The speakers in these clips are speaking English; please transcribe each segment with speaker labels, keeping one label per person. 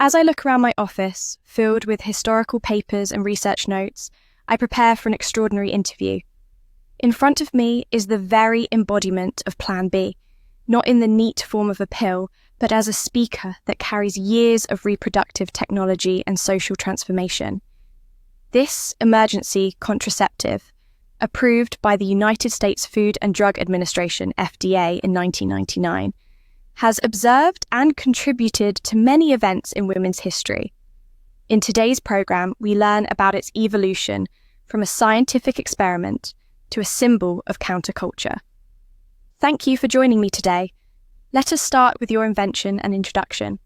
Speaker 1: As I look around my office, filled with historical papers and research notes, I prepare for an extraordinary interview. In front of me is the very embodiment of Plan B, not in the neat form of a pill, but as a speaker that carries years of reproductive technology and social transformation. This emergency contraceptive, approved by the United States Food and Drug Administration, FDA, in 1999, has observed and contributed to many events in women's history. In today's program, we learn about its evolution from a scientific experiment to a symbol of counterculture. Thank you for joining me today. Let us start with your invention and introduction.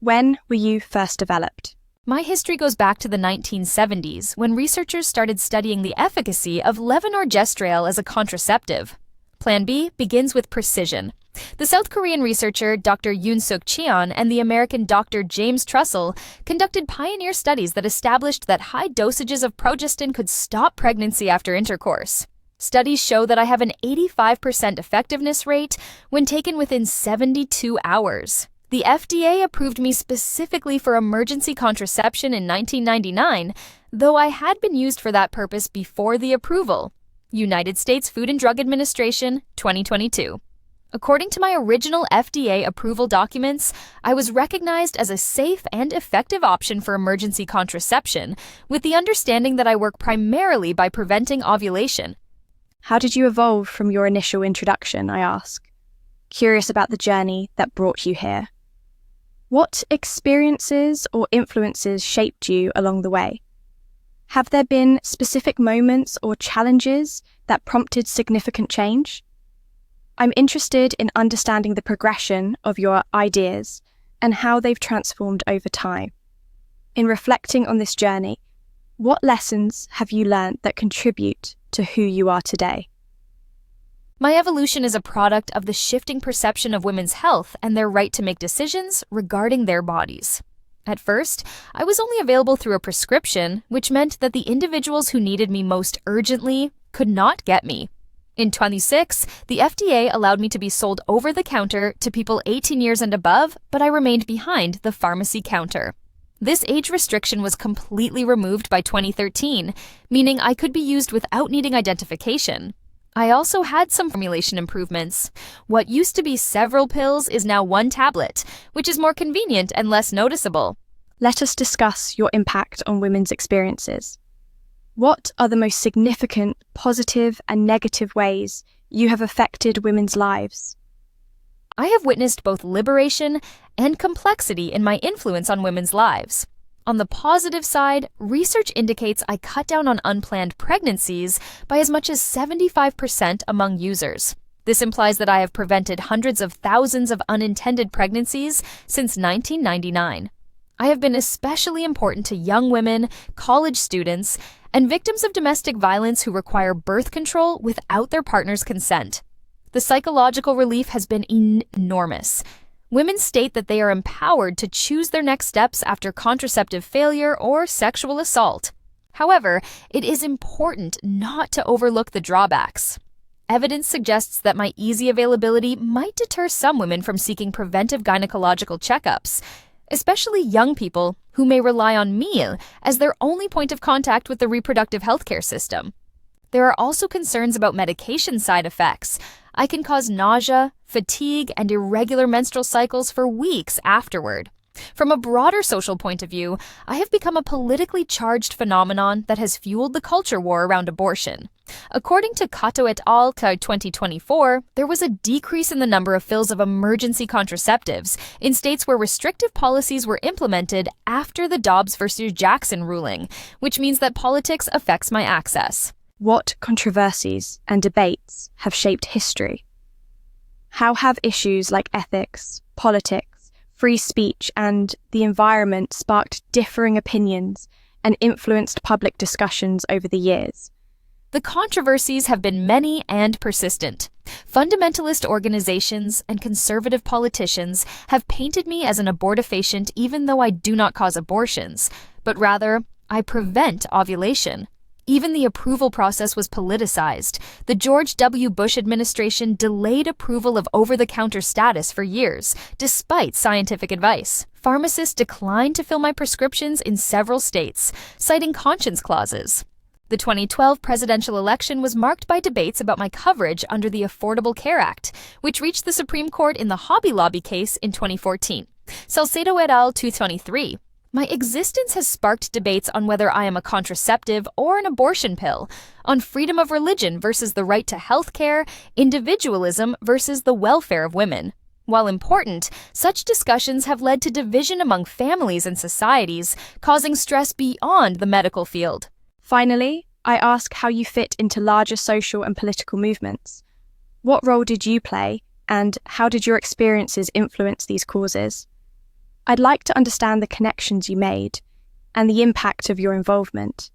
Speaker 1: When were you first developed?
Speaker 2: My history goes back to the 1970s, when researchers started studying the efficacy of levonorgestrel as a contraceptive. Plan B begins with precision. The South Korean researcher Dr. Yoon Suk Cheon and the American Dr. James Trussell conducted pioneer studies that established that high dosages of progestin could stop pregnancy after intercourse. Studies show that I have an 85% effectiveness rate when taken within 72 hours. The FDA approved me specifically for emergency contraception in 1999, though I had been used for that purpose before the approval. United States Food and Drug Administration, 2022. According to my original FDA approval documents, I was recognized as a safe and effective option for emergency contraception, with the understanding that I work primarily by preventing ovulation.
Speaker 1: How did you evolve from your initial introduction, I ask, curious about the journey that brought you here? What experiences or influences shaped you along the way? Have there been specific moments or challenges that prompted significant change? I'm interested in understanding the progression of your ideas and how they've transformed over time. In reflecting on this journey, what lessons have you learned that contribute to who you are today?
Speaker 2: My evolution is a product of the shifting perception of women's health and their right to make decisions regarding their bodies. At first, I was only available through a prescription, which meant that the individuals who needed me most urgently could not get me. In 2006, the FDA allowed me to be sold over the counter to people 18 years and above, but I remained behind the pharmacy counter. This age restriction was completely removed by 2013, meaning I could be used without needing identification. I also had some formulation improvements. What used to be several pills is now one tablet, which is more convenient and less noticeable.
Speaker 1: Let us discuss your impact on women's experiences. What are the most significant positive and negative ways you have affected women's lives?
Speaker 2: I have witnessed both liberation and complexity in my influence on women's lives. On the positive side, research indicates I cut down on unplanned pregnancies by as much as 75% among users. This implies that I have prevented hundreds of thousands of unintended pregnancies since 1999. I have been especially important to young women, college students, and victims of domestic violence who require birth control without their partner's consent. The psychological relief has been enormous. Women state that they are empowered to choose their next steps after contraceptive failure or sexual assault. However, it is important not to overlook the drawbacks. Evidence suggests that my easy availability might deter some women from seeking preventive gynecological checkups, especially young people who may rely on me as their only point of contact with the reproductive healthcare system. There are also concerns about medication side effects. I can cause nausea, fatigue, and irregular menstrual cycles for weeks afterward. From a broader social point of view, I have become a politically charged phenomenon that has fueled the culture war around abortion. According to Kato et al. 2024, there was a decrease in the number of fills of emergency contraceptives in states where restrictive policies were implemented after the Dobbs versus Jackson ruling, which means that politics affects my access.
Speaker 1: What controversies and debates have shaped history? How have issues like ethics, politics, free speech, and the environment sparked differing opinions and influenced public discussions over the years?
Speaker 2: The controversies have been many and persistent. Fundamentalist organizations and conservative politicians have painted me as an abortifacient even though I do not cause abortions, but rather, I prevent ovulation. Even the approval process was politicized. The George W. Bush administration delayed approval of over-the-counter status for years, despite scientific advice. Pharmacists declined to fill my prescriptions in several states, citing conscience clauses. The 2012 presidential election was marked by debates about my coverage under the Affordable Care Act, which reached the Supreme Court in the Hobby Lobby case in 2014. Salcedo et al. 223. My existence has sparked debates on whether I am a contraceptive or an abortion pill, on freedom of religion versus the right to health care, individualism versus the welfare of women. While important, such discussions have led to division among families and societies, causing stress beyond the medical field.
Speaker 1: Finally, I ask how you fit into larger social and political movements. What role did you play, and how did your experiences influence these causes? I'd like to understand the connections you made and the impact of your involvement.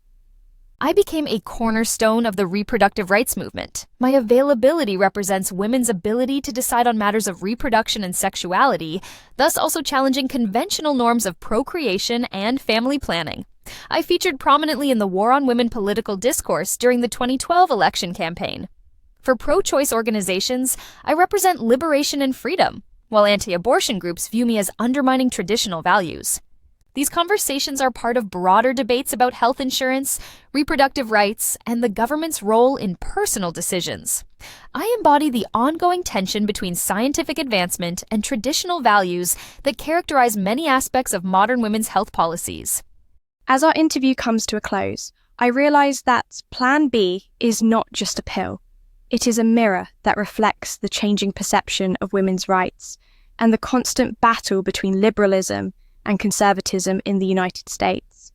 Speaker 2: I became a cornerstone of the reproductive rights movement. My availability represents women's ability to decide on matters of reproduction and sexuality, thus also challenging conventional norms of procreation and family planning. I featured prominently in the War on Women political discourse during the 2012 election campaign. For pro-choice organizations, I represent liberation and freedom, while anti-abortion groups view me as undermining traditional values. These conversations are part of broader debates about health insurance, reproductive rights, and the government's role in personal decisions. I embody the ongoing tension between scientific advancement and traditional values that characterize many aspects of modern women's health policies.
Speaker 1: As our interview comes to a close, I realize that Plan B is not just a pill. It is a mirror that reflects the changing perception of women's rights and the constant battle between liberalism and conservatism in the United States.